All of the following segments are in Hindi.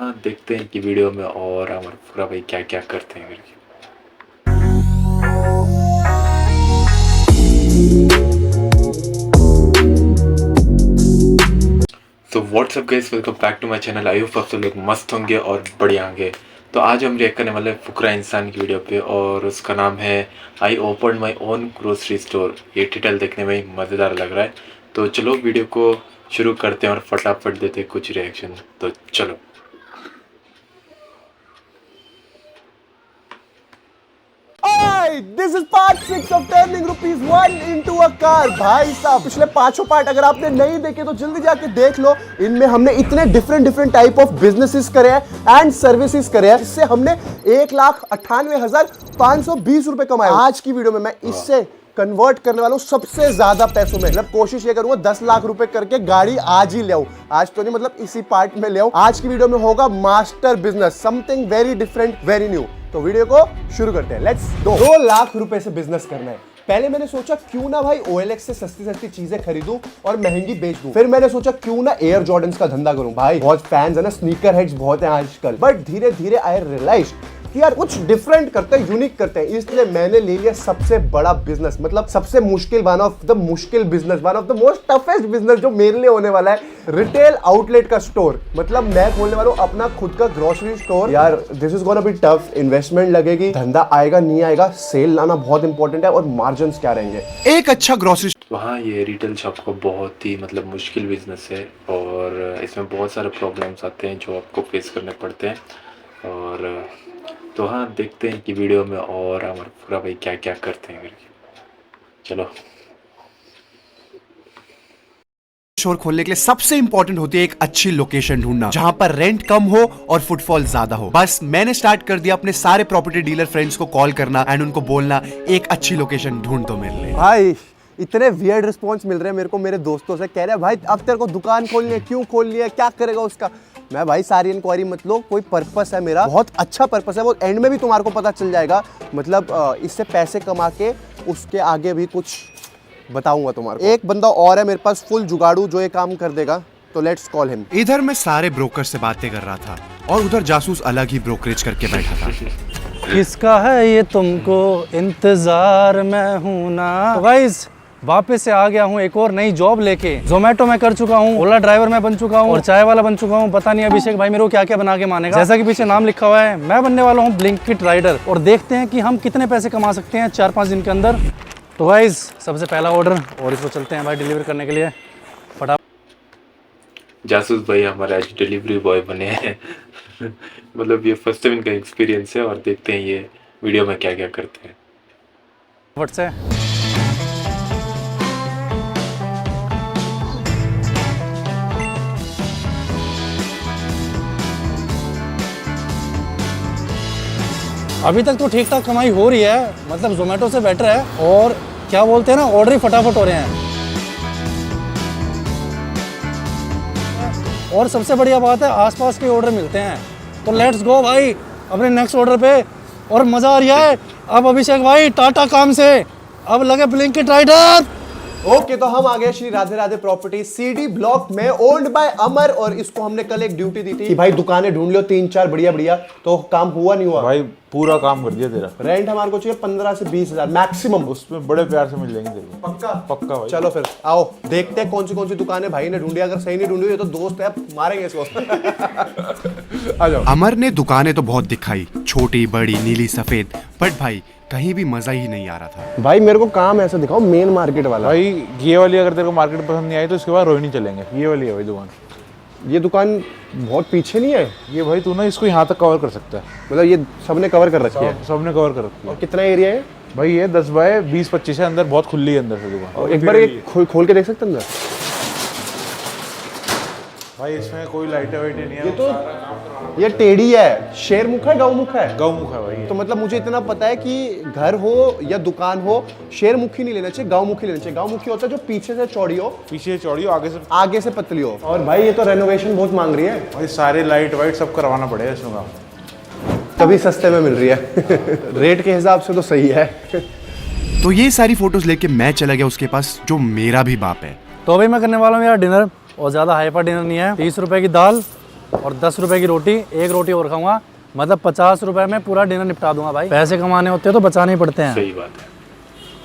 हाँ, देखते हैं कि वीडियो में और हमारे फुकरा भाई क्या क्या करते हैं करके। तो what's up guys, welcome back to my channel. I hope आप सब लोग मस्त होंगे और बढ़िया होंगे। तो आज हम रिएक्ट करने वाले हैं फुकरा इंसान की वीडियो पे और उसका नाम है I open my own grocery store. ये टाइटल देखने में ही मज़ेदार लग रहा है। तो चलो वीडियो को शुरू करते हैं और फटाफट देते हैं कुछ रिएक्शन। तो चलो। This is part 6 of turning ₹1 into a car। भाई साहब, पिछले 5 पार्ट अगर आपने नहीं देखे तो जल्दी जाके देख लो। इनमें हमने इतने डिफरेंट टाइप ऑफ बिजनेसेस करे हैं एंड सर्विसेज करे हैं, जिससे हमने 1,98,520 रुपए कमाए। आज की वीडियो में मैं इससे कन्वर्ट करने वाला हूं सबसे ज्यादा पैसों में। मतलब कोशिश ये करूंगा 10 लाख रुपए करके गाड़ी आज ही ले आऊं। आज तो नहीं, मतलब इसी पार्ट में ले आऊं। आज की वीडियो में होगा master business, something very different, very new. तो वीडियो को शुरू करते हैं। लेट्स 2 लाख रुपए से बिजनेस करना है। पहले मैंने सोचा क्यों ना भाई OLX से सस्ती चीजें खरीदूं और महंगी बेच दूं। फिर मैंने सोचा क्यों ना एयर जॉर्डन्स का धंधा करूं। भाई बहुत फैंस है ना, स्नीकर हेड्स बहुत हैं आजकल। बट धीरे धीरे आई रियलाइज कि यार कुछ डिफरेंट करते हैं, यूनिक करते हैं। इसलिए मैंने ले लिया सबसे बड़ा बिजनेस, मतलब सबसे मुश्किल, वन ऑफ द मुश्किल business, one of the most toughest business जो मेरे लिए होने वाला है, रिटेल आउटलेट का स्टोर। मतलब मैं खोलने वाला हूँ अपना खुद का ग्रोसरी स्टोर। यार this is gonna be tough, investment लगेगी, धंधा आएगा नहीं आएगा, सेल लाना बहुत इंपॉर्टेंट है, और मार्जिन क्या रहेंगे। एक अच्छा ग्रोसरी तो हाँ, ये रिटेल शॉप का बहुत ही मतलब मुश्किल बिजनेस है और इसमें बहुत सारे प्रॉब्लम्स आते हैं जो आपको फेस करने पड़ते हैं। और तो हाँ, देखते हैं कि वीडियो में और हमारे फुकरा भाई क्या क्या करते हैं करके। चलो। स्टोर खोलने के लिए सबसे इंपॉर्टेंट होती है एक अच्छी लोकेशन ढूंढना, जहां पर रेंट कम हो और फुटफॉल ज्यादा हो। बस मैंने स्टार्ट कर दिया अपने सारे प्रॉपर्टी डीलर फ्रेंड्स को कॉल करना एंड उनको बोलना एक अच्छी लोकेशन ढूंढ दो मेरे लिए। भाई इतने वियर्ड रिस्पॉन्स मिल रहे हैं मेरे को मेरे दोस्तों से, कह रहे हैं भाई अब तेरे को दुकान खोलनी है, क्यों खोलनी है, क्या करेगा उसका। मैं भाई सारी इंक्वायरी मत लो, कोई पर्पस है मेरा, बहुत अच्छा पर्पस है, वो एंड में भी तुम्हारे को पता चल जाएगा। मतलब इससे पैसे कमा के उसके आगे भी कुछ बताऊंगा तुम्हारे को। एक बंदा और है मेरे पास फुल जुगाड़ू जो ये काम कर देगा, तो लेट्स कॉल हिम। इधर मैं सारे ब्रोकर से बातें कर रहा था और उधर जासूस अलग ही ब्रोकरेज करके बैठा था। किसका है ये तुमको इंतजार में हूं ना। तो गाइस वापस से आ गया हूँ एक और नई जॉब लेके। जोमेटो में कर चुका हूँ, ओला ड्राइवर में बन चुका हूँ और चाय वाला बन चुका हूँ। पता नहीं अभिषेक भाई मेरे को क्या क्या बना के मानेगा। जैसा कि पीछे नाम लिखा हुआ है, मैं बनने वाला हूँ ब्लिंकिट राइडर और देखते हैं कि हम कितने पैसे कमा सकते हैं 4-5 दिन के अंदर। तो गाइस सबसे पहला ऑर्डर, और इसको चलते हैं भाई डिलीवर करने के लिए फटाफट। जासूस भाई हमारे आज डिलीवरी बॉय बने हैं। मतलब ये फर्स्ट टाइम इनका एक्सपीरियंस है और देखते हैं ये वीडियो में क्या क्या करते हैं। फट से अभी तक तो ठीक ठाक कमाई हो रही है, मतलब जोमेटो से बेटर है। और क्या बोलते हैं ना, ऑर्डर ही फटाफट हो रहे हैं। और सबसे बढ़िया बात है आसपास के ऑर्डर मिलते हैं। तो लेट्स गो भाई अपने नेक्स्ट ऑर्डर पे। और मज़ा आ रहा है अब अभिषेक भाई टाटा काम से, अब लगे ब्लिंकिट राइडर। ओके तो हम आ गए Shri Radhe Radhe property CD block में, ओन्ड बाय अमर। और इसको हमने कल एक ड्यूटी दी थी कि भाई दुकानें ढूंढ लो 3-4 बढ़िया। तो काम हुआ नहीं हुआ भाई? पूरा काम कर दिया तेरा। रेंट हमारे को चाहिए 15 से 20 हजार मैक्सिमम। उसमें बड़े प्यार से मिल जाएंगे तेरे को। पक्का? पक्का भाई। चलो फिर आओ देखते हैं कौन सी दुकानें भाई ने ढूंढी। अगर सही नहीं ढूंढी ये तो दोस्त है, मारेंगे इसको। आ जाओ। अमर ने दुकानें तो बहुत दिखाई, छोटी बड़ी नीली सफेद, बट भाई कहीं भी मजा ही नहीं आ रहा था। भाई मेरे को काम ऐसा दिखाओ मेन मार्केट वाला। भाई ये वाली अगर तेरे को मार्केट पसंद नहीं आई तो इसके बाद रोहिणी चलेंगे। ये वाली है भाई दुकान। ये दुकान बहुत पीछे नहीं है? ये भाई तू ना इसको यहाँ तक कवर कर सकता है। मतलब ये सबने कवर कर रखी है? सबने कवर कर रखी है। और कितना एरिया है भाई? ये 10 बाय 20-25 है, अंदर बहुत खुली है अंदर से दुकान। और एक बार ये खोल के देख सकते हैं अंदर? भाई इसमें कोई लाइटें वाइटें नहीं है। ये टेढ़ी है, शेर मुख है, गौ मुख है? गौ मुख है भाई। तो मतलब मुझे इतना पता है कि घर हो या दुकान हो, शेर मुखी नहीं लेना चाहिए, गांव मुखी लेना चाहिए। गांव मुखी होता है जो पीछे से चौड़ी हो, पीछे चौड़ी हो, आगे से पतली हो। और भाई ये तो रेनोवेशन बहुत मांग रही है भाई, सारे लाइट वाइट सब करवाना पड़ेगा इसमें काम। तभी सस्ते में मिल रही है। रेट के हिसाब से तो सही है। तो ये सारी फोटोज लेके मैं चला गया उसके पास, जो मेरा भी बाप है। तो अभी मैं करने वाला हूँ यार डिनर, और ज़्यादा हाइपर डिनर नहीं है। 30 रुपए की दाल और 10 रुपए की रोटी, एक रोटी और खाऊंगा, मतलब 50 रुपए में पूरा डिनर निपटा दूंगा भाई। पैसे कमाने होते हैं तो बचाने ही पड़ते हैं। सही बात है।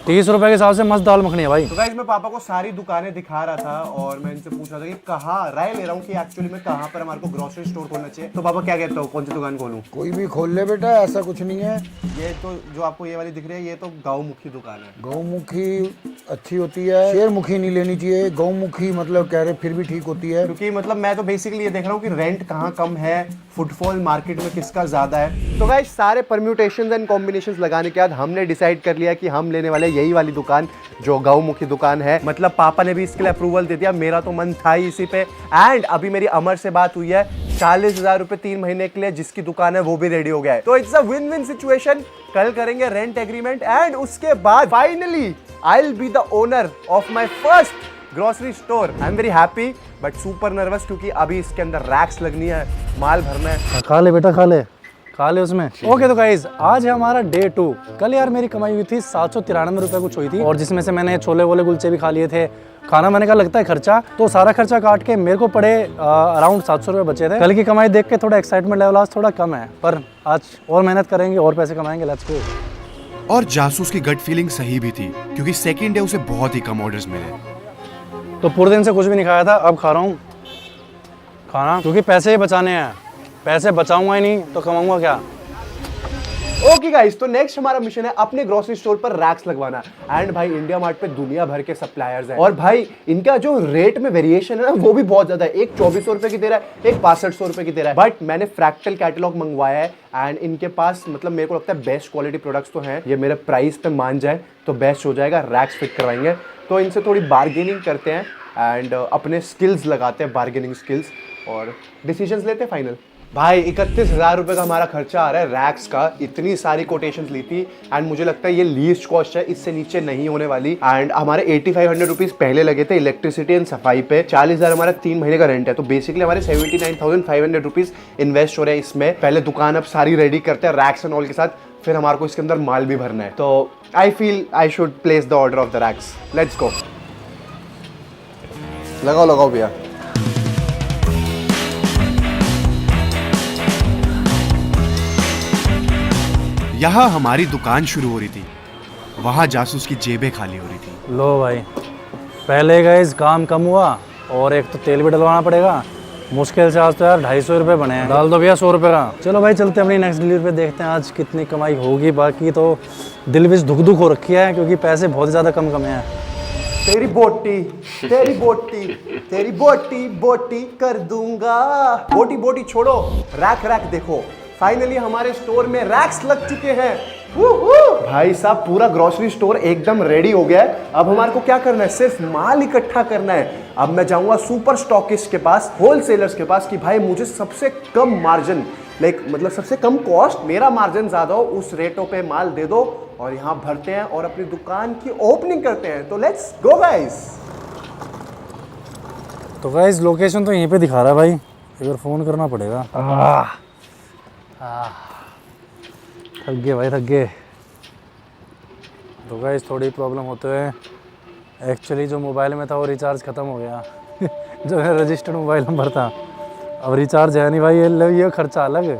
30 रुपए के हिसाब से मस्त दाल मखनी है भाई। तो गाइस मैं पापा को सारी दुकानें दिखा रहा था और मैं इनसे पूछ रहा था कि कहाँ राय ले रहा हूँ कि एक्चुअली में कहाँ पर हमारे को ग्रोसरी स्टोर खोलना चाहिए। तो पापा क्या कहते हो, कौन सी दुकान खोलूँ? कोई भी खोल ले बेटा, ऐसा कुछ नहीं है। ये तो जो आपको ये वाली दिख रही है ये तो गौमुखी दुकान है। गौमुखी अच्छी होती है, शेरमुखी नहीं लेनी चाहिए। गौमुखी मतलब कह रहे फिर भी ठीक होती है। क्योंकि मतलब मैं तो बेसिकली ये देख रहा हूँ कि रेंट कहाँ कम है, फुटफॉल मार्केट में किसका ज्यादा है। तो गाइस सारे परम्यूटेशंस एंड कॉम्बिनेशंस लगाने के बाद हमने डिसाइड कर लिया कि हम लेने वाले यही वाली दुकान जो गौमुखी दुकान है। मतलब पापा ने भी इसके लिए अप्रूवल दे दिया, मेरा तो मन था ही इसी पे। एंड अभी मेरी अमर से बात हुई है, 40,000 रुपए 3 महीने के लिए जिसकी दुकान है वो भी रेडी हो गया है। तो it's a win win situation. कल करेंगे रेंट एग्रीमेंट एंड उसके बाद finally I will be the owner of my first grocery store. I am very happy but super nervous क्योंकि अभी इसके अंदर रैक्स लगनी है, माल भरना है। खा ले बेटा, खा ले उसमें। ओके तो गाइज आज है हमारा डे 2। कल यार मेरी कमाई हुई थी 793 रुपए कुछ हुई थी, और जिसमें से मैंने छोले वोले कुलचे भी खा लिए थे। खाना मैंने कहा लगता है खर्चा, तो सारा खर्चा काट के मेरे को पड़े अराउंड 700 रुपए बचे थे। कल की कमाई देख के थोड़ा एक्साइटमेंट लेवल आज थोड़ा कम है, पर आज और मेहनत करेंगे और पैसे कमाएंगे। Let's go. और जासूस की गट फीलिंग सही भी थी क्योंकि सेकंड डे उसे बहुत ही कम ऑर्डर्स मिले। तो पूरे दिन से कुछ भी नहीं खाया था, अब खा रहा हूँ खाना क्योंकि पैसे ही बचाने हैं। पैसे बचाऊंगा ही नहीं तो कमाऊंगा क्या। ओके गाइस, तो नेक्स्ट हमारा मिशन है अपने ग्रोसरी स्टोर पर रैक्स लगवाना। एंड भाई इंडिया मार्ट पे दुनिया भर के सप्लायर्स हैं और भाई इनका जो रेट में वेरिएशन है ना वो भी बहुत ज्यादा है। एक 2400 रुपए की दे रहा है, एक 6500 रुपए की दे रहा है। बट मैंने फ्रैक्टल कैटलॉग मंगवाया है एंड इनके पास मतलब मेरे को लगता है बेस्ट क्वालिटी प्रोडक्ट्स तो हैं। ये मेरे प्राइस पे मान जाए तो बेस्ट हो जाएगा। रैक्स फिट करवाएंगे तो इनसे थोड़ी बार्गेनिंग करते हैं एंड अपने स्किल्स लगाते हैं, बार्गेनिंग स्किल्स, और डिसीजंस लेते हैं फाइनल। भाई 31,000 रुपए का हमारा खर्चा आ रहा है रैक्स का। इतनी सारी कोटेशंस ली थी एंड मुझे लगता है ये लीस्ट कॉस्ट है, इससे नीचे नहीं होने वाली। एंड हमारे 8500 रुपीज पहले लगे थे इलेक्ट्रिसिटी एंड सफाई पे। 40,000 हमारा 3 महीने का रेंट है, तो बेसिकली हमारे 79,500 रुपीज इन्वेस्ट हो रहे हैं इसमें। पहले दुकान अब सारी रेडी करते हैं रैक्स एंड ऑल के साथ, फिर हमारे को इसके अंदर माल भी भरना है। तो I feel I should place the order of the racks. Let's go. लगाओ भैया। यहाँ हमारी दुकान शुरू हो रही थी, वहाँ जासूस की जेबें खाली हो रही थी। लो भाई, पहले गाइस काम कम हुआ और एक तो तेल भी डलवाना पड़ेगा। मुश्किल से आज तो यार 250 रुपये बने हैं। डाल दो भैया 100 रुपये का। चलो भाई चलते हैं अपनी नेक्स्ट डिलीवरी पे, देखते हैं आज कितनी कमाई होगी। बाकी तो दिल भी धुक धुक हो रखी है क्योंकि पैसे बहुत ज़्यादा कम कमे हैं। तेरी बोटी तेरी बोटी तेरी बोटी बोटी कर दूंगा। बोटी बोटी छोड़ो, रैक रैक देखो। फाइनली हमारे स्टोर में रैक्स लग चुके हैं। भाई साहब पूरा ग्रोसरी स्टोर एकदम रेडी हो गया है। अब हमारे को क्या करना है, सिर्फ माल इकट्ठा करना है। अब मैं जाऊंगा सुपर स्टॉकिस्ट के पास, होलसेलर्स के पास कि भाई मुझे सबसे कम मार्जिन, मतलब सबसे कम कॉस्ट, मेरा मार्जिन ज्यादा हो, उस रेटों पे माल दे दो और यहाँ भरते हैं और अपनी दुकान की ओपनिंग करते हैं। तो लेट्स गो गाइस। तो गाइस लोकेशन तो यहीं पे दिखा रहा है भाई, एक बार फ़ोन करना पड़ेगा। थक गए भाई, थक गए। तो गाइस थोड़ी प्रॉब्लम होते हुए एक्चुअली जो मोबाइल में था वो रिचार्ज ख़त्म हो गया जो है रजिस्टर्ड मोबाइल नंबर था। अब रिचार्ज है नहीं भाई, ये खर्चा अलग,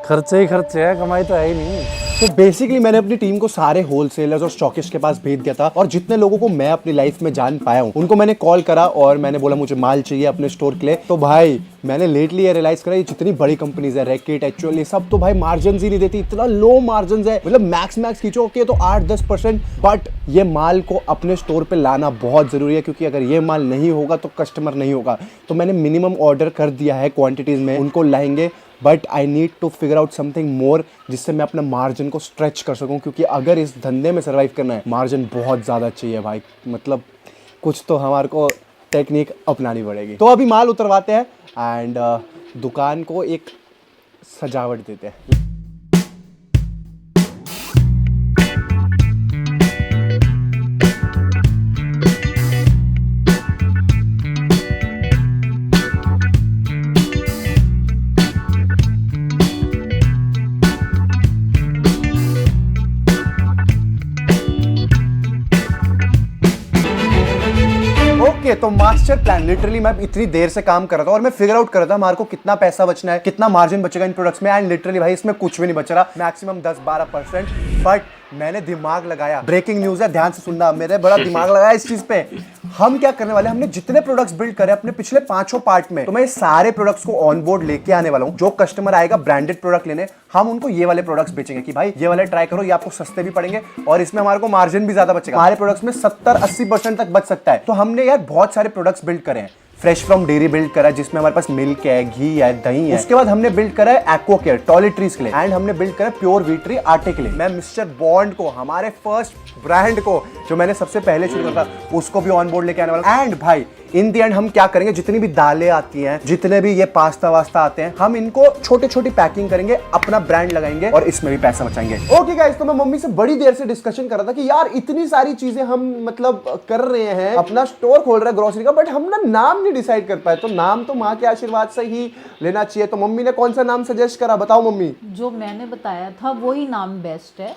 खर्चे ही खर्चे है, कमाई तो है ही नहीं। तो बेसिकली मैंने अपनी टीम को सारे होलसेलर्स और स्टॉकिस्ट के पास भेज दिया था और जितने लोगों को मैं अपनी लाइफ में जान पाया हूँ उनको मैंने कॉल करा और मैंने बोला मुझे माल चाहिए अपने स्टोर के लिए। तो भाई मैंने लेटली ये रियलाइज करा, ये जितनी बड़ी कंपनीज है, रैकेट, एक्चुअल, ये सब तो भाई मार्जिन ही नहीं देती। इतना लो मार्जिन है, मतलब मैक्स खींचो के तो 8-10%। बट ये माल को अपने स्टोर पे लाना बहुत जरूरी है क्योंकि अगर ये माल नहीं होगा तो कस्टमर नहीं होगा। तो मैंने मिनिमम ऑर्डर कर दिया है क्वांटिटीज में, उनको लाएंगे। But I need to figure out something more जिससे मैं अपना मार्जिन को स्ट्रेच कर सकूं, क्योंकि अगर इस धंधे में सर्वाइव करना है मार्जिन बहुत ज़्यादा चाहिए भाई। मतलब कुछ तो हमारे को टेक्निक अपनानी पड़ेगी। तो अभी माल उतरवाते हैं एंड दुकान को एक सजावट देते हैं। ओके तो मास्टर प्लान लिटरली मैं इतनी देर से काम कर रहा था और मैं फिगर आउट कर रहा था हमारे को कितना पैसा बचना है, कितना मार्जिन बचेगा इन प्रोडक्ट्स में। एंड लिटरली भाई इसमें कुछ भी नहीं बच रहा, मैक्सिमम 10-12%। बट मैंने दिमाग लगाया, ब्रेकिंग न्यूज है, ध्यान से सुनना, मेरे बड़ा दिमाग लगाया इस चीज पे। हम क्या करने वाले, हमने जितने प्रोडक्ट्स बिल्ड करे अपने पिछले 5 पार्ट में, तो मैं सारे प्रोडक्ट्स को ऑन बोर्ड लेके आने वाला हूं। जो कस्टमर आएगा ब्रांडेड प्रोडक्ट लेने, हम उनको ये वाले प्रोडक्ट्स बेचेंगे कि भाई ये वाले ट्राई करो, ये आपको सस्ते भी पड़ेंगे और इसमें हमारे को मार्जिन भी ज्यादा बचेगा। हमारे प्रोडक्ट्स में 70-80% तक बच सकता है। तो हमने यार बहुत सारे प्रोडक्ट्स बिल्ड करे हैं। फ्रेश फ्रॉम डेयरी बिल्ड करा है जिसमें हमारे पास मिल्क है, घी है, दही है। उसके बाद हमने बिल्ड करा है एक्वा केयर टॉयलेटरीज के लिए, एंड हमने बिल्ड करा है प्योर व्हीट ट्री आटे के लिए। मैं मिस्टर बॉन्ड को, हमारे फर्स्ट ब्रांड को जो मैंने सबसे पहले शुरू करा था, उसको भी ऑन बोर्ड लेके आने वाला। एंड भाई इन दी एंड हम क्या करेंगे, जितनी भी दालें आती हैं, जितने भी ये पास्ता वास्ता आते हैं, हम इनको छोटे छोटी पैकिंग करेंगे, अपना ब्रांड लगाएंगे और इसमें भी पैसा बचाएंगे। ओके गाइस, तो मैं मम्मी से बड़ी देर से डिस्कशन कर रहा था कि यार इतनी सारी चीजें हम मतलब कर रहे हैं, अपना स्टोर खोल रहे हैं ग्रोसरी का, बट हम ना नाम नहीं डिसाइड कर पाए। तो नाम तो माँ के आशीर्वाद से ही लेना चाहिए। तो मम्मी ने कौन सा नाम सजेस्ट करा, बताओ मम्मी। जो मैंने बताया था वही नाम बेस्ट है,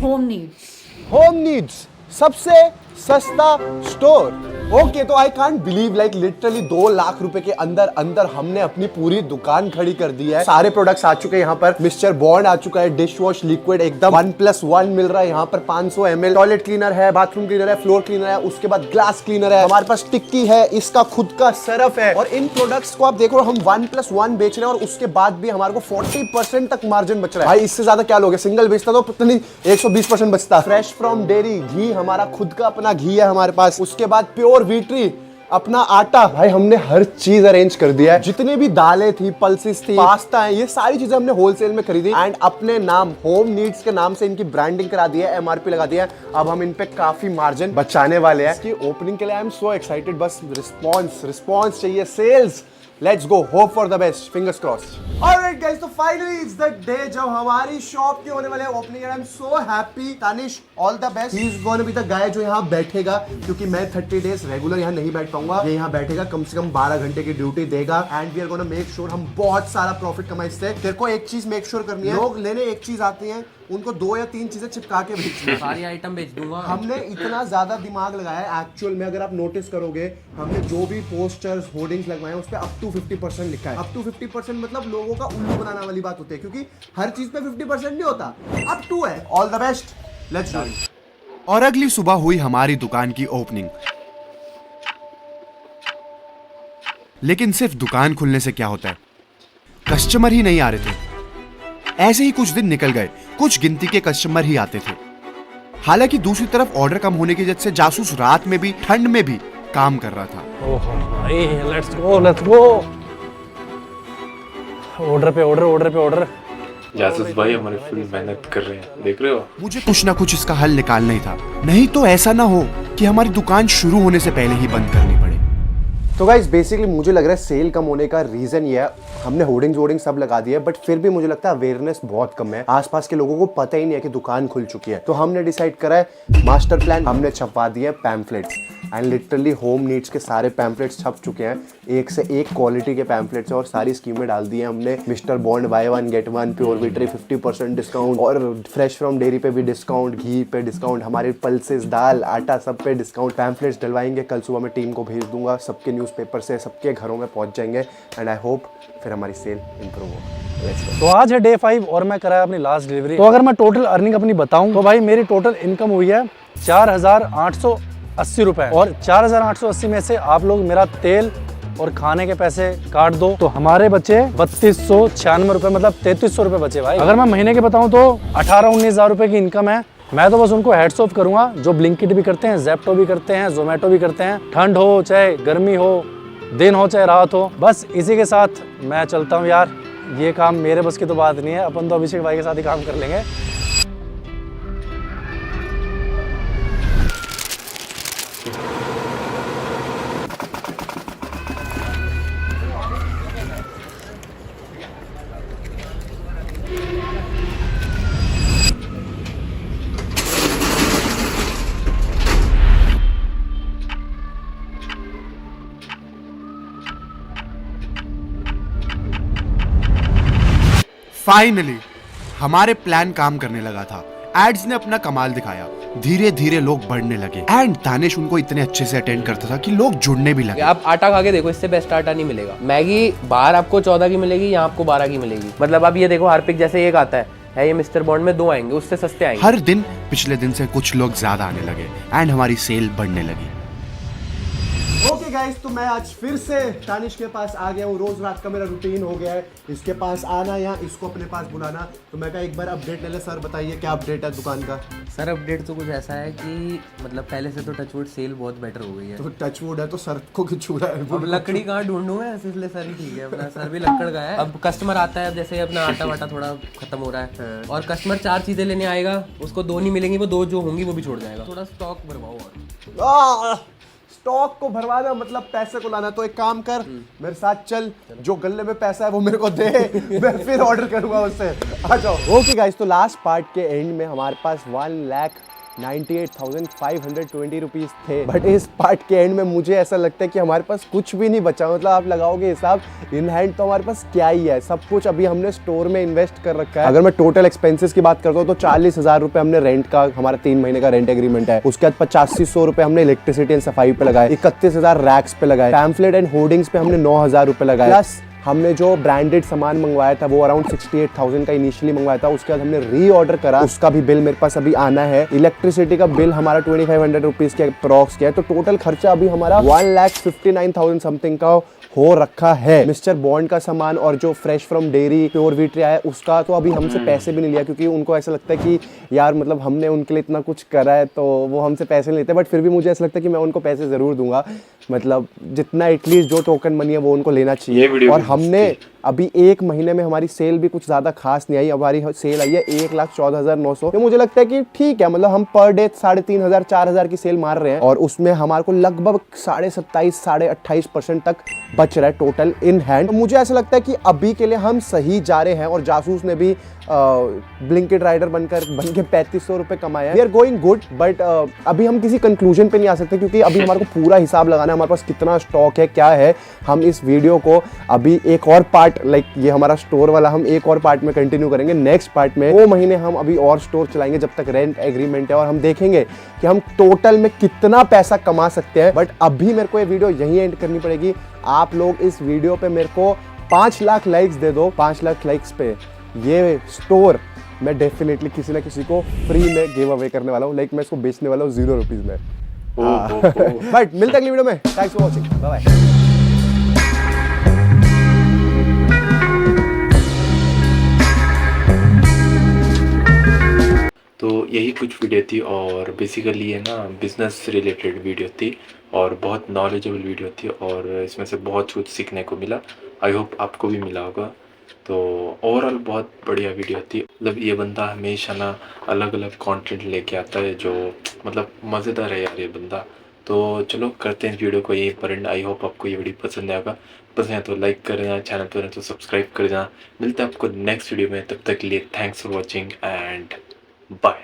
होम नीड्स। होम नीड्स, सबसे सस्ता स्टोर। ओके तो I can't believe like literally 2 lakh रुपए के अंदर अंदर हमने अपनी पूरी दुकान खड़ी कर दी है। सारे प्रोडक्ट्स आ चुके हैं यहाँ पर, मिस्टर बॉन्ड आ चुका है, डिश वॉश लिक्विड एकदम 1+1 मिल रहा है यहाँ पर 500 ml, टॉयलेट क्लीनर है, बाथरूम क्लीनर है, फ्लोर क्लीनर है, उसके बाद ग्लास क्लीनर है, हमारे पास टिक्की है, इसका खुद का सरफ है। और इन प्रोडक्ट्स को आप देखो, हम 1+1 बेच रहे हैं और उसके बाद भी हमारे को 40% तक मार्जिन बच रहा है। भाई इससे ज्यादा क्या लोगे, सिंगल बेचता तो पता नहीं 120% बचता। फ्रेश फ्रॉम डेयरी घी, हमारा खुद का अपना घी है हमारे पास। उसके बाद प्योर व्हीट ट्री, अपना आटा। भाई हमने हर चीज अरेंज कर दिया है, जितने भी दालें थी, पल्सेस थी, पास्ता है, ये सारी चीजें हमने होलसेल में खरीदी एंड अपने नाम होम नीड्स के नाम से इनकी ब्रांडिंग करा दी है, एमआरपी लगा दिया है। अब हम इन पे काफी मार्जिन बचाने वाले हैं। इसकी ओपनिंग के लिए आई एम सो एक्साइटेड। बस रिस्पॉन्स चाहिए, sales. Let's go, hope for the best, fingers crossed. Alright guys, so finally it's the day जब हमारी शॉप की होने वाले ओपनिंग है। I'm so happy. Tanish, all the best. He's gonna be the guy जो यहाँ बैठेगा, क्योंकि मैं 30 days रेगुलर यहाँ नहीं बैठ पाऊंगा। ये यहाँ बैठेगा, कम से कम 12 घंटे की ड्यूटी देगा and we are gonna make sure हम बहुत सारा प्रॉफिट कमाए इससे। तेरे को एक चीज मेक श्योर करनी है, लोग लेने एक चीज आते हैं, उनको 2 या 3 चीजें चिपका के भेजना। सारी आइटम बेच दूंगा। हमने इतना ज्यादा दिमाग लगाया है एक्चुअल में, अगर आप नोटिस करोगे हमने जो भी पोस्टर्स होर्डिंग्स लगवाए हैं उस पे अप टू 50% लिखा है। अप टू 50% मतलब लोगों का उल्लू बनाने वाली बात होती है, क्योंकि हर चीज पे 50% नहीं होता, अप टू है। All the best, let's do it. और अगली सुबह हुई हमारी दुकान की ओपनिंग। लेकिन सिर्फ दुकान खुलने से क्या होता है, कस्टमर ही नहीं आ रहे थे। ऐसे ही कुछ दिन निकल गए, कुछ गिनती के कस्टमर ही आते थे। हालांकि दूसरी तरफ ऑर्डर कम होने की वजह से जासूस रात में भी, ठंड में भी काम कर रहा था। ओहो भाई, लेट्स गो। ऑर्डर पे ऑर्डर। जासूस भाई हमारी फुल मेहनत कर रहे हैं, देख रहे हो। मुझे कुछ ना कुछ इसका हल निकालना ही था, नहीं तो ऐसा ना हो कि हमारी दुकान शुरू होने से पहले ही बंद करनी पड़े। तो गाइस बेसिकली मुझे लग रहा है सेल कम होने का रीजन ये है, हमने होर्डिंग्स सब लगा दिए, बट फिर भी मुझे लगता है अवेयरनेस बहुत कम है। आसपास के लोगों को पता ही नहीं है कि दुकान खुल चुकी है। तो हमने डिसाइड करा है मास्टर प्लान, हमने छपवा दिए pamphlets and literally home needs के सारे पैम्फलेट्स छप चुके हैं। एक से एक क्वालिटी के पैम्फलेट्स हैं और सारी स्कीमें डाल दी हैं हमने। Mister bond buy 1 get 1, pure wheat tree 50% discount और फ्रेश फ्रॉम डेयरी पे भी डिस्काउंट, घी पे डिस्काउंट, हमारे पल्सेस, दाल, आटा सब पे डिस्काउंट। पैम्फलेट्स डलवाएंगे, कल सुबह मैं टीम को भेज दूंगा, सबके न्यूज़पेपर से सबके घरों में पहुंच जाएंगे एंड आई होप फिर हमारी सेल इंप्रूव हो। तो आज है डे 5 और मैं कराया अपनी लास्ट डिलीवरी। तो अगर मैं टोटल अर्निंग अपनी बताऊं तो भाई मेरी टोटल इनकम हुई है 4,880 रुपए, और 4,880 में से आप लोग मेरा तेल और खाने के पैसे काट दो तो हमारे बचे 3,296 रुपए, मतलब 3,300 रुपए बचे भाई। अगर मैं महीने के बताऊं तो 18-19 हज़ार रुपए की इनकम है। मैं तो बस उनको हेड्स ऑफ करूंगा जो ब्लिंकिट भी करते हैं, ज़ेप्टो भी करते हैं, जोमेटो भी करते हैं, ठंड हो चाहे गर्मी हो, दिन हो चाहे रात हो। बस इसी के साथ मैं चलता हूँ यार, ये काम मेरे बस की तो बात नहीं है, अपन तो अभिषेक भाई के साथ ही काम कर लेंगे। फाइनली हमारे प्लान काम करने लगा था। एड्स ने अपना कमाल दिखाया। धीरे धीरे लोग बढ़ने लगे एंड दानिश उनको इतने अच्छे से अटेंड करता था कि लोग जुड़ने भी लगे। आप आटा खा के देखो, इससे बेस्ट आटा नहीं मिलेगा। मैगी बाहर आपको 14 की मिलेगी, यहाँ आपको 12 की मिलेगी। मतलब अब ये देखो हार्पिक जैसे एक आता है ये मिस्टर बॉन्ड में 2 आएंगे, उससे सस्ते आएंगे। हर दिन पिछले दिन से कुछ लोग ज्यादा आने लगे एंड हमारी सेल बढ़ने लगी। ओके गाइस, तो मैं आज फिर से दानिश के पास आ गया हूँ। रोज रात का मेरा रूटीन हो गया है, इसके पास आना या इसको अपने पास बुलाना। तो मैं कहा एक बार अपडेट ले ले। सर बताइए क्या अपडेट है दुकान का? सर अपडेट तो कुछ ऐसा है कि मतलब पहले से तो टचवुड सेल बहुत बेटर हो गई है। तो टचवुड है तो सर को क्यों छू रहा है? अब लकड़ी कहाँ ढूंढूं मैं, इसलिए सर ही ठीक है। अपना सर भी लकड़ का है। अब कस्टमर आता है, अब जैसे अपना आटा वाटा थोड़ा खत्म हो रहा है और कस्टमर 4 चीजें लेने आएगा, उसको 2 नहीं मिलेंगी, वो 2 जो होंगी वो भी छोड़ जाएगा। थोड़ा स्टॉक भरवाओ। और स्टॉक को भरवाना मतलब पैसे को लाना। तो एक काम कर, मेरे साथ चल, जो गले में पैसा है वो मेरे को दे, मैं फिर ऑर्डर करूंगा उससे। आ जाओ। ओके गाइस, तो लास्ट पार्ट के एंड में हमारे पास 1,98,520 रुपीज थे। बट इस पार्ट के एंड में मुझे ऐसा लगता है कि हमारे पास कुछ भी नहीं बचा। मतलब आप लगाओगे हिसाब, इन हैंड तो हमारे पास क्या ही है। सब कुछ अभी हमने स्टोर में इन्वेस्ट कर रखा है। अगर मैं टोटल एक्सपेंसेस की बात करता हूँ तो 40,000 रुपए हमने रेंट का, हमारा 3 महीने का रेंट एग्रीमेंट है। उसके बाद 8500 रुपए हमने इलेक्ट्रिसिटी एंड सफाई पे लगाए, 31,000 रैक्स पे लगाए, पैम्फलेट एंड होर्डिंग्स पे हमने 9,000 रुपए लगाए। प्लस हमने जो ब्रांडेड सामान मंगवाया था वो अराउंड 68,000 का इनिशियली मंगवाया था। उसके बाद हमने री ऑर्डर करा, उसका भी बिल मेरे पास अभी आना है। इलेक्ट्रिसिटी का बिल हमारा 2500 रुपीज के अप्रॉक्स किया है। तो टोटल खर्चा अभी हमारा 1,59,000 समथिंग का हो रखा है। मिस्टर बॉन्ड का सामान और जो fresh from dairy pure wheat आया है उसका तो अभी हमसे पैसे भी नहीं लिया, क्योंकि उनको ऐसा लगता है कि यार मतलब हमने उनके लिए इतना कुछ करा है तो वो हमसे पैसे नहीं लेते। बट फिर भी मुझे ऐसा लगता है कि मैं उनको पैसे जरूर दूंगा। मतलब जितना एटलीस्ट जो टोकन मनी है वो उनको लेना चाहिए। और हमने अभी 1 महीने में हमारी सेल भी कुछ ज़्यादा खास नहीं आई। हमारी सेल आई है 1,14,900। तो मुझे लगता है कि ठीक है, मतलब हम पर डे 3,500 4,000 की सेल मार रहे हैं और उसमें हमारे को लगभग 27.5 28% तक बच रहा है टोटल इन हैंड। तो मुझे ऐसा लगता है कि अभी के लिए हम सही जा रहे हैं। और जासूस ने भी ब्लिंकिट राइडर बन के 3500 रुपए कमाए हैं। We are going good, but अभी हम किसी कंक्लूजन पे नहीं आ सकते, क्योंकि अभी हमारे को पूरा हिसाब लगाना है हमारे पास कितना स्टॉक है क्या है। हम इस वीडियो को अभी एक और पार्ट, लाइक ये हमारा स्टोर वाला, हम एक और पार्ट में कंटिन्यू करेंगे। नेक्स्ट पार्ट में 2 महीने हम अभी और स्टोर चलाएंगे जब तक रेंट एग्रीमेंट है, और हम देखेंगे कि हम टोटल में कितना पैसा कमा सकते हैं। बट अभी मेरे को ये वीडियो यहीं एंड करनी पड़ेगी। आप लोग इस वीडियो पे मेरे को 5 लाख लाइक्स दे दो। 5 लाख लाइक्स पे ये स्टोर मैं डेफिनेटली किसी ना किसी को फ्री में गिव अवे करने वाला हूँ। लाइक मैं इसको बेचने वाला हूँ 0 रुपीज में। बट मिलते हैं अगली वीडियो में। Thanks for watching, bye bye. तो यही कुछ वीडियो थी और बेसिकली ये ना बिजनेस रिलेटेड वीडियो थी और बहुत नॉलेजेबल वीडियो थी और इसमें से बहुत कुछ सीखने को मिला। आई होप आपको भी मिला होगा। तो ओवरऑल बहुत बढ़िया वीडियो थी। मतलब ये बंदा हमेशा ना अलग अलग कंटेंट लेके आता है जो मतलब मज़ेदार है यार ये बंदा। तो चलो करते हैं इस वीडियो को यहीं पर एंड। आई होप आपको ये वीडियो पसंद आएगा। पसंद है तो लाइक कर देना, चैनल पर है तो सब्सक्राइब कर देना। मिलते हैं आपको नेक्स्ट वीडियो में, तब तक के लिए thanks for watching and bye.